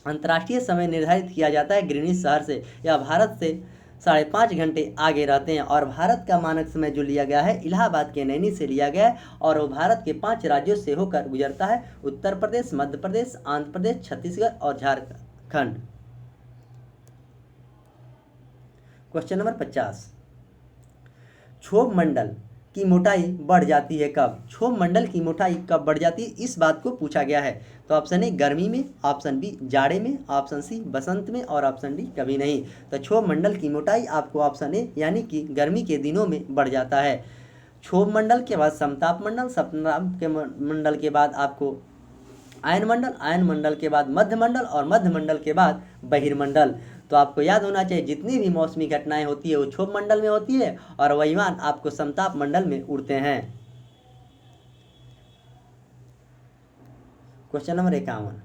अंतर्राष्ट्रीय समय निर्धारित किया जाता है ग्रीनविच शहर से। यह भारत से 5.5 घंटे आगे रहते हैं और भारत का मानक समय जो लिया गया है इलाहाबाद के नैनी से लिया गया है और वो भारत के 5 राज्यों से होकर गुजरता है, उत्तर प्रदेश, मध्य प्रदेश, आंध्र प्रदेश, छत्तीसगढ़ और झारखंड। क्वेश्चन नंबर 50, क्षोभ मंडल की मोटाई बढ़ जाती है कब? क्षोभ मंडल की मोटाई कब बढ़ जाती है, इस बात को पूछा गया है। तो ऑप्शन ए गर्मी में, ऑप्शन बी जाड़े में, ऑप्शन सी बसंत में और ऑप्शन डी कभी नहीं। तो क्षोभ मंडल की मोटाई आपको ऑप्शन ए यानी कि गर्मी के दिनों में बढ़ जाता है। क्षोभ मंडल के बाद समताप मंडल, समताप के मंडल के बाद आपको आयन मंडल, आयन मंडल के बाद मध्य मंडल और मध्य मंडल के बाद बहिर्मंडल। तो आपको याद होना चाहिए जितनी भी मौसमी घटनाएं होती है वो क्षोभ मंडल में होती है और वहीवान आपको समताप मंडल में उड़ते हैं। क्वेश्चन नंबर 51,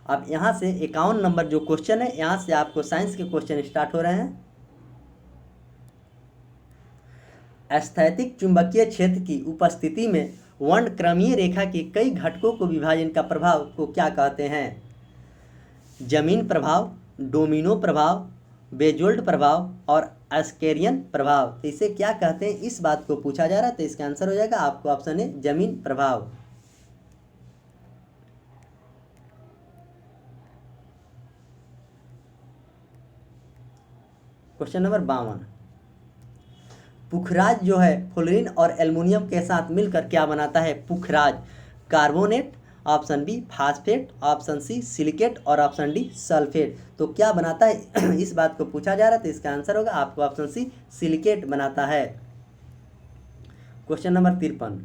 अब यहाँ से 51 नंबर जो क्वेश्चन है, यहाँ से आपको साइंस के क्वेश्चन स्टार्ट हो रहे हैं। स्थैतिक चुंबकीय क्षेत्र की उपस्थिति में वर्णक्रमीय रेखा के कई घटकों को विभाजन का प्रभाव को क्या कहते हैं? जमीन प्रभाव, डोमिनो प्रभाव, बेजोल्ट प्रभाव और एस्केरियन प्रभाव। तो इसे क्या कहते हैं, इस बात को पूछा जा रहा है। तो इसका आंसर हो जाएगा आपको ऑप्शन है जमीन प्रभाव। क्वेश्चन नंबर 52, पुखराज जो है फ्लोरीन और एल्युमिनियम के साथ मिलकर क्या बनाता है? पुखराज carbonate, option B phosphate, option C silicate और ऑप्शन डी सल्फेट। तो क्या बनाता है इस बात को पूछा जा रहा है, तो इसका आंसर होगा आपको ऑप्शन सी सिलिकेट बनाता है। क्वेश्चन नंबर 53,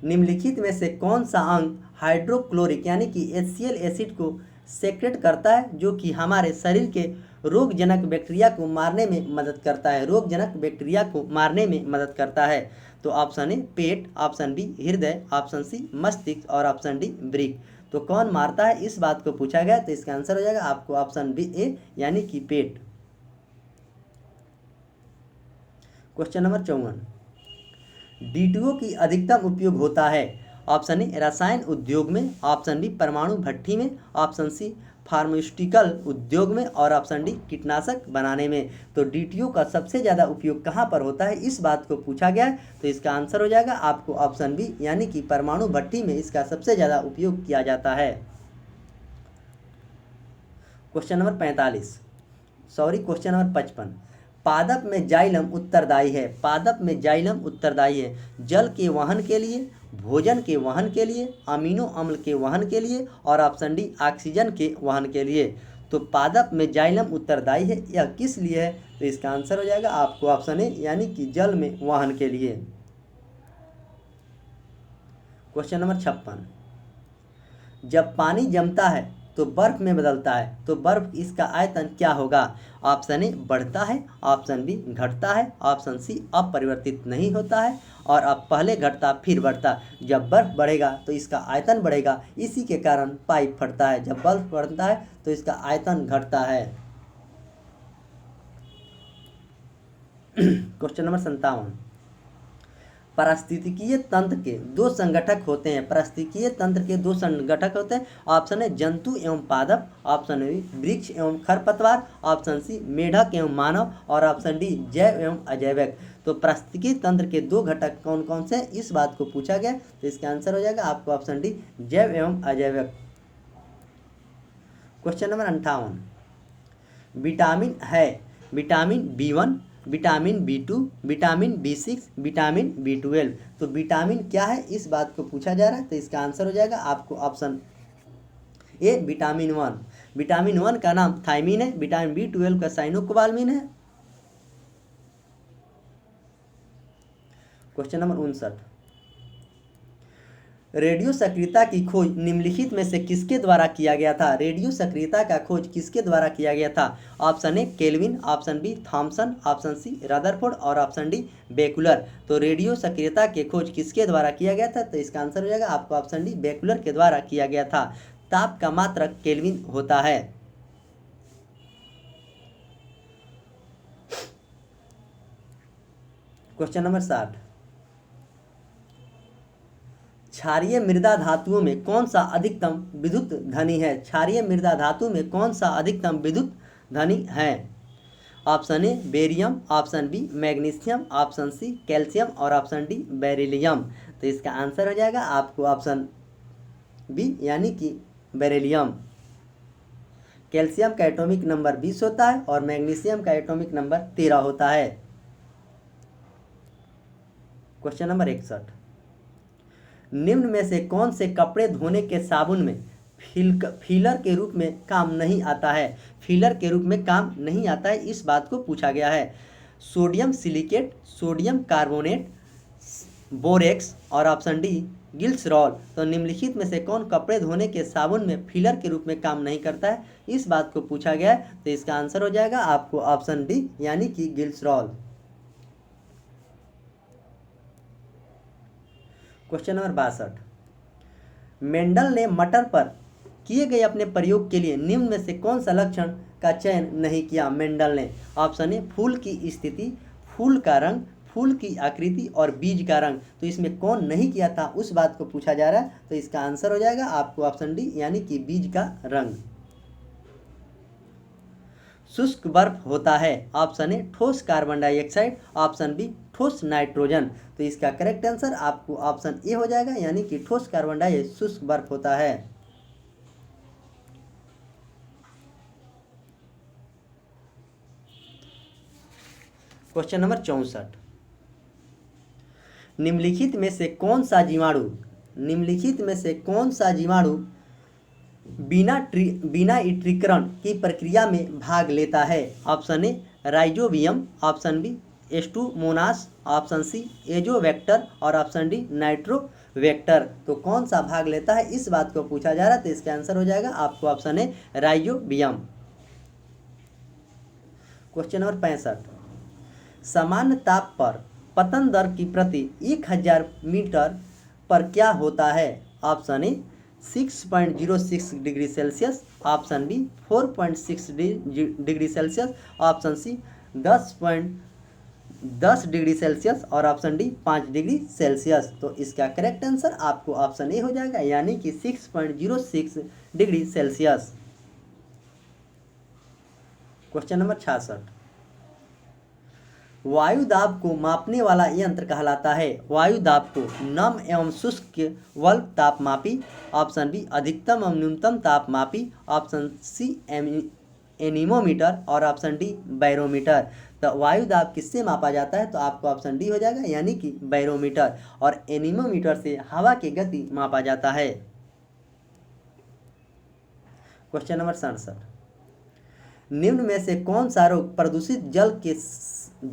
निम्नलिखित में से कौन सा अंग हाइड्रोक्लोरिक यानी कि HCl एसिड को सेक्रेट करता है जो कि हमारे शरीर के रोगजनक बैक्टीरिया को मारने में मदद करता है? रोगजनक बैक्टीरिया को मारने में मदद करता है। तो ऑप्शन ए पेट, ऑप्शन बी हृदय, ऑप्शन सी मस्तिष्क और ऑप्शन डी वृक्क। तो कौन मारता है इस बात को पूछा गया, तो इसका आंसर हो जाएगा आपको ऑप्शन बी ए यानी कि पेट। क्वेश्चन नंबर 54, D2O की अधिकतम उपयोग होता है? ऑप्शन ए रसायन उद्योग में, ऑप्शन बी परमाणु भट्ठी में, ऑप्शन सी फार्मास्यूटिकल उद्योग में और ऑप्शन डी कीटनाशक बनाने में। तो DTO का सबसे ज़्यादा उपयोग कहाँ पर होता है इस बात को पूछा गया है, तो इसका आंसर हो जाएगा आपको ऑप्शन बी यानी कि परमाणु भट्ठी में इसका सबसे ज़्यादा उपयोग किया जाता है। क्वेश्चन नंबर 55, पादप में जाइलम उत्तरदायी है? पादप में जाइलम उत्तरदायी है जल के वहन के लिए, भोजन के वहन के लिए, अमीनो अम्ल के वहन के लिए और ऑप्शन डी ऑक्सीजन के वहन के लिए। तो पादप में जाइलम उत्तरदायी है, यह किस लिए है? तो इसका आंसर हो जाएगा आपको ऑप्शन ए यानी कि जल में वहन के लिए। क्वेश्चन नंबर 56, जब पानी जमता है तो बर्फ में बदलता है, तो बर्फ इसका आयतन क्या होगा? ऑप्शन ए बढ़ता है, ऑप्शन बी घटता है, ऑप्शन सी अपरिवर्तित नहीं होता है और अब पहले घटता फिर बढ़ता। जब बर्फ बढ़ेगा तो इसका आयतन बढ़ेगा, इसी के कारण पाइप फटता है। जब बर्फ बढ़ता है तो इसका आयतन घटता है। क्वेश्चन नंबर 57, पारिस्थितिकीय तंत्र के दो संगठक होते हैं? पारिस्थितिकीय तंत्र के दो संगठक होते हैं, ऑप्शन है जंतु एवं पादप, ऑप्शन बी वृक्ष एवं खरपतवार, ऑप्शन सी मेढक एवं मानव और ऑप्शन डी जैव एवं अजैविक। तो पारिस्थितिकीय तंत्र के दो घटक कौन कौन से हैं इस बात को पूछा गया, तो इसका आंसर हो जाएगा आपको ऑप्शन डी जैव एवं अजैविक। क्वेश्चन नंबर 58, विटामिन है vitamin B1, vitamin B2, vitamin B6, vitamin B12। तो विटामिन क्या है इस बात को पूछा जा रहा है, तो इसका आंसर हो जाएगा आपको ऑप्शन ए विटामिन 1। विटामिन 1 का नाम थायमीन है, विटामिन B12 का साइनोकोबाल्मिन है। क्वेश्चन नंबर 59, रेडियो सक्रियता की खोज निम्नलिखित में से किसके द्वारा किया गया था? रेडियो सक्रियता का खोज किसके द्वारा किया गया था? Option A Kelvin, option B Thomson, option C Rutherford और ऑप्शन डी बेकुलर। तो रेडियो सक्रियता के खोज किसके द्वारा किया गया था, तो इसका आंसर हो जाएगा आपको ऑप्शन डी बेकुलर के द्वारा किया गया था। ताप का मात्रक केल्विन होता है। क्वेश्चन नंबर 60, क्षारीय मृदा धातुओं में कौन सा अधिकतम विद्युत धनी है? क्षारीय मृदा धातु में कौन सा अधिकतम विद्युत धनी है? Option A barium, option B magnesium, option C calcium और ऑप्शन डी बेरिलियम। तो इसका आंसर हो जाएगा आपको ऑप्शन बी यानी कि बेरिलियम। कैल्शियम का एटॉमिक नंबर 20 होता है और मैग्नीशियम का एटॉमिक नंबर 13 होता है। क्वेश्चन नंबर 61, निम्न में से कौन से कपड़े धोने के साबुन में फीलर के रूप में काम नहीं आता है? फीलर के रूप में काम नहीं आता है इस बात को पूछा गया है। Sodium silicate, sodium carbonate, borax और ऑप्शन डी ग्लिसरॉल। तो निम्नलिखित में से कौन कपड़े धोने के साबुन में फीलर के रूप में काम नहीं करता है इस बात को पूछा गया है, तो इसका आंसर हो जाएगा आपको ऑप्शन डी यानी कि ग्लिसरॉल। क्वेश्चन नंबर 62, मेंडल ने मटर पर किए गए अपने प्रयोग के लिए निम्न में से कौन सा लक्षण का चयन नहीं किया? मेंडल ने ऑप्शन ए फूल की स्थिति, फूल का रंग, फूल की आकृति और बीज का रंग। तो इसमें कौन नहीं किया था उस बात को पूछा जा रहा है, तो इसका आंसर हो जाएगा आपको ऑप्शन डी यानी कि बीज का रंग। शुष्क बर्फ होता है, ऑप्शन ए ठोस कार्बन डाइऑक्साइड, ऑप्शन बी ठोस नाइट्रोजन। तो इसका करेक्ट आंसर आपको ऑप्शन ए हो जाएगा यानी कि ठोस कार्बन डाइऑक्साइड शुष्क बर्फ होता है। क्वेश्चन नंबर 64, निम्नलिखित में से कौन सा जीवाणु बिना इट्रीकरण की प्रक्रिया में भाग लेता है? Option A Rhizobium, option B एस्टुमोनास, ऑप्शन सी एजोवेक्टर और ऑप्शन डी नाइट्रोवेक्टर। तो कौन सा भाग लेता है, इस बात को पूछा जा रहा है। तो इसका आंसर हो जाएगा आपको option A rhizobium. Question number 65, सामान्य ताप पर पतन दर की प्रति 1000 मीटर पर क्या होता है? Option A 6.06 degree Celsius, option B 4.6 degree Celsius, option C 10.10 degree Celsius और ऑप्शन डी 5 डिग्री सेल्सियस। तो इसका करेक्ट आंसर आपको ऑप्शन ए हो जाएगा, यानी कि 6.06 डिग्री सेल्सियस। क्वेश्चन नंबर 66, वायु दाब को मापने वाला यंत्र कहलाता है? वायु दाब को नम एवं शुष्क वल्ब तापमापी, ऑप्शन बी अधिकतम एवं न्यूनतम तापमापी, ऑप्शन सी एनीमोमीटर और ऑप्शन डी बैरोमीटर। तो वायु दाब किससे मापा जाता है? तो आपको ऑप्शन डी हो जाएगा, यानी कि बैरोमीटर, और एनीमोमीटर से हवा की गति मापा जाता है। क्वेश्चन नंबर 67, निम्न में से कौन सा रोग प्रदूषित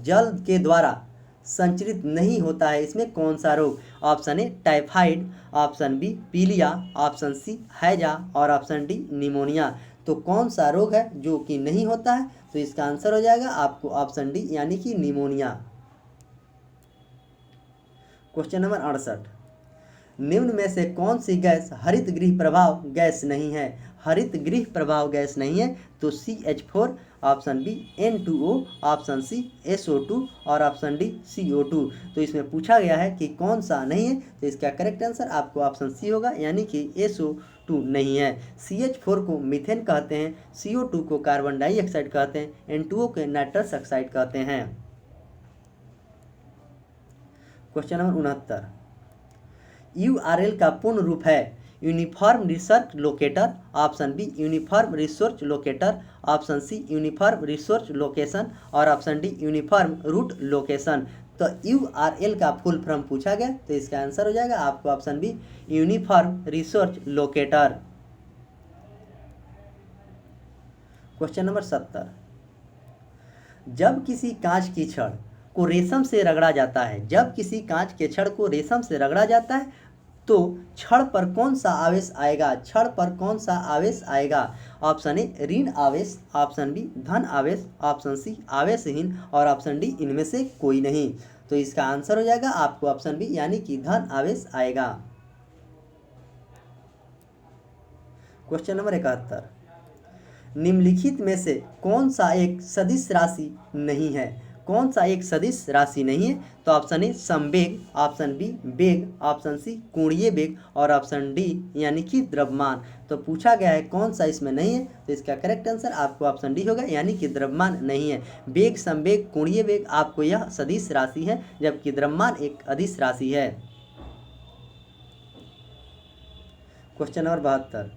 जल के द्वारा संचरित नहीं होता है? इसमें कौन सा रोग? Option A typhoid, option B पीलिया, ऑप्शन सी हैजा और ऑप्शन डी निमोनिया। तो कौन सा रोग है जो कि नहीं होता है? तो इसका आंसर हो जाएगा आपको ऑप्शन डी, यानी कि निमोनिया। क्वेश्चन नंबर 68, निम्न में से कौन सी गैस हरित गृह प्रभाव गैस नहीं है? हरित गृह प्रभाव गैस नहीं है तो CH4, option B N2O, option C SO2 और ऑप्शन डी CO2। तो इसमें पूछा गया है कि कौन सा नहीं है, तो इसका करेक्ट आंसर आपको ऑप्शन सी होगा, यानी कि SO2 नहीं है। CH4 को मीथेन कहते हैं, CO2 को कार्बन डाइऑक्साइड कहते हैं, N2O को नाइट्रस ऑक्साइड कहते हैं। क्वेश्चन नंबर 69, URL का पूर्ण रूप है uniform research locator, option B uniform resource locator, option C uniform resource location और option D uniform root location. तो URL का फुल फॉर्म पूछा गया, तो इसका आंसर हो जाएगा आपको option B uniform resource locator. Question number 70, जब किसी कांच की छड़ को रेशम से रगड़ा जाता है, जब किसी कांच के छड़ को रेशम से रगड़ा जाता है तो छड़ पर कौन सा आवेश आएगा? छड़ पर कौन सा आवेश आएगा? ऑप्शन ए ऋण आवेश, ऑप्शन बी धन आवेश, ऑप्शन सी आवेशहीन और ऑप्शन डी इनमें से कोई नहीं। तो इसका आंसर हो जाएगा आपको ऑप्शन बी, यानी कि धन आवेश आएगा। क्वेश्चन नंबर 71, निम्नलिखित में से कौन सा एक सदिश राशि नहीं है? कौन सा एक सदिश राशि नहीं है? तो ऑप्शन ए संवेग, ऑप्शन बी वेग, ऑप्शन सी कोणीय वेग और ऑप्शन डी यानी कि द्रव्यमान। तो पूछा गया है कौन सा इसमें नहीं है, तो इसका करेक्ट आंसर आपको ऑप्शन डी होगा, यानी कि द्रव्यमान नहीं है। वेग, संवेग, कोणीय वेग आपको यह सदिश राशि है, जबकि द्रव्यमान एक अदिश राशि है। क्वेश्चन नंबर 72,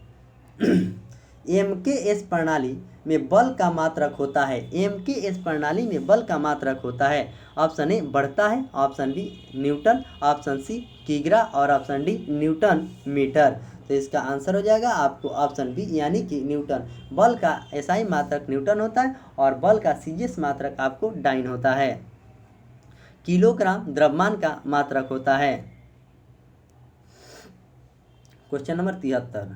MKS प्रणाली में बल का मात्रक होता है। MKS प्रणाली में बल का मात्रक होता है। ऑप्शन ए बढ़ता है, option B Newton, option C किग्रा और ऑप्शन डी न्यूटन मीटर। तो इसका आंसर हो जाएगा आपको ऑप्शन बी, यानी कि न्यूटन। बल का SI मात्रक न्यूटन होता है और बल का CGS मात्रक आपको डाइन होता है। किलोग्राम द्रव्यमान का मात्रक होता है। क्वेश्चन नंबर 73,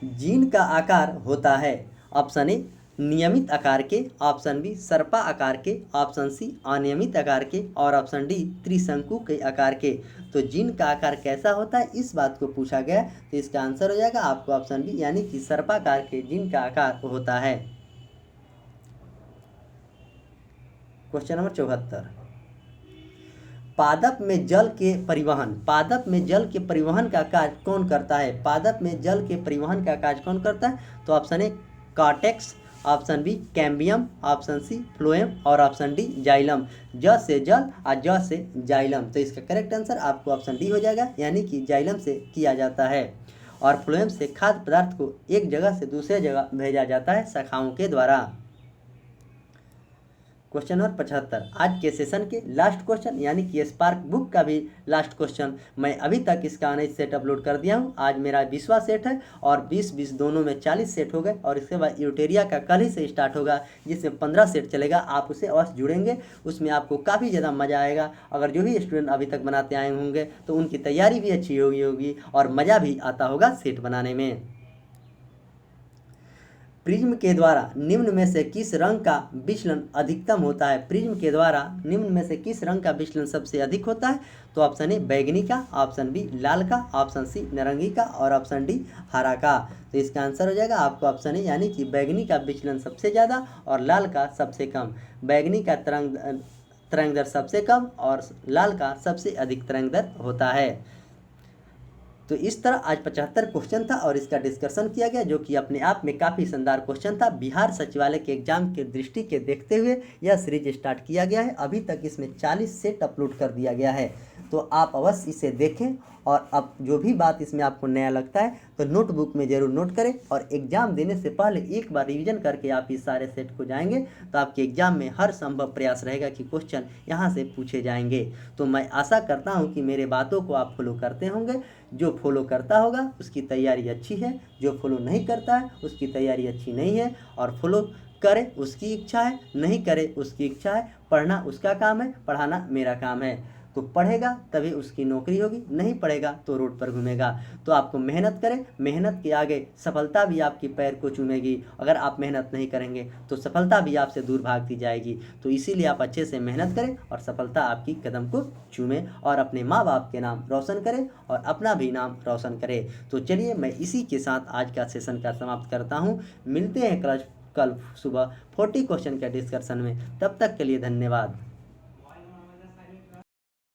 जीन का आकार होता है। ऑप्शन ए नियमित आकार के, ऑप्शन बी सर्पा आकार के, ऑप्शन सी अनियमित आकार के और ऑप्शन डी त्रिशंकु के आकार के। तो जीन का आकार कैसा होता है, इस बात को पूछा गया, तो इसका आंसर हो जाएगा आपको ऑप्शन बी, यानी कि सर्पाकार के जीन का आकार होता है। क्वेश्चन नंबर 74, पादप में जल के परिवहन का कार्य कौन करता है? पादप में जल के परिवहन का कार्य कौन करता है? तो option A cortex, option B cambium, option C phloem और ऑप्शन डी जाइलम। ज से जल और ज से जाइलम। तो इसका करेक्ट आंसर आपको ऑप्शन डी हो जाएगा, यानी कि जाइलम से किया जाता है। और फ्लोएम से खाद्य पदार्थ को एक जगह से दूसरे जगह भेजा जाता है शाखाओं के द्वारा। क्वेश्चन नंबर 75, आज के सेशन के लास्ट क्वेश्चन यानी कि स्पार्क बुक का भी लास्ट क्वेश्चन। मैं अभी तक इसका 19 सेट अपलोड कर दिया हूँ। आज मेरा 20वां सेट है और 20-20 दोनों में 40 सेट हो गए और इसके बाद यूटेरिया का कल ही से स्टार्ट होगा जिसमें 15 सेट चलेगा। आप उसे अवश्य जुड़ेंगे, उसमें आपको काफ़ी ज़्यादा मज़ा आएगा। अगर जो भी स्टूडेंट अभी तक बनाते आए होंगे तो उनकी तैयारी भी अच्छी होगी और मज़ा भी आता होगा सेट बनाने में। प्रिज्म के द्वारा निम्न में से किस रंग का विचलन अधिकतम होता है? प्रिज्म के द्वारा निम्न में से किस रंग का विचलन सबसे अधिक होता है? तो ऑप्शन ए बैगनी का, ऑप्शन बी लाल का, ऑप्शन सी नारंगी का और ऑप्शन डी हरा का। तो इसका आंसर हो जाएगा आपको ऑप्शन ए यानी कि बैगनी का विचलन सबसे ज़्यादा और लाल का सबसे कम। बैगनी का तरंग दर सबसे कम और लाल का सबसे अधिक तरंग दर होता है। तो इस तरह आज 75 क्वेश्चन था और इसका डिस्कशन किया गया जो कि अपने आप में काफ़ी शानदार क्वेश्चन था। बिहार सचिवालय के एग्जाम के दृष्टि के देखते हुए यह सीरीज स्टार्ट किया गया है। अभी तक इसमें 40 सेट अपलोड कर दिया गया है, तो आप अवश्य इसे देखें और अब जो भी बात इसमें आपको नया लगता है तो नोटबुक में ज़रूर नोट करें और एग्ज़ाम देने से पहले एक बार रिवीजन करके आप इस सारे सेट को जाएंगे तो आपके एग्ज़ाम में हर संभव प्रयास रहेगा कि क्वेश्चन यहाँ से पूछे जाएंगे। तो मैं आशा करता हूँ कि मेरे बातों को आप फॉलो करते होंगे। जो फॉलो करता होगा उसकी तैयारी अच्छी है, जो फॉलो नहीं करता है उसकी तैयारी अच्छी नहीं है। और फॉलो करे उसकी इच्छा है, नहीं करे उसकी इच्छा है। पढ़ना उसका काम है, पढ़ाना मेरा काम है। तो पढ़ेगा तभी उसकी नौकरी होगी, नहीं पढ़ेगा तो रोड पर घूमेगा। तो आपको मेहनत करें, मेहनत के आगे सफलता भी आपकी पैर को चूमेगी। अगर आप मेहनत नहीं करेंगे तो सफलता भी आपसे दूर भागती जाएगी। तो इसीलिए आप अच्छे से मेहनत करें और सफलता आपकी कदम को चूमे और अपने माँ बाप के नाम रोशन करें और अपना भी नाम रोशन करें। तो चलिए मैं इसी के साथ आज का सेशन का समाप्त करता हूँ। मिलते हैं कल सुबह 40 क्वेश्चन के डिस्कशन में। तब तक के लिए धन्यवाद।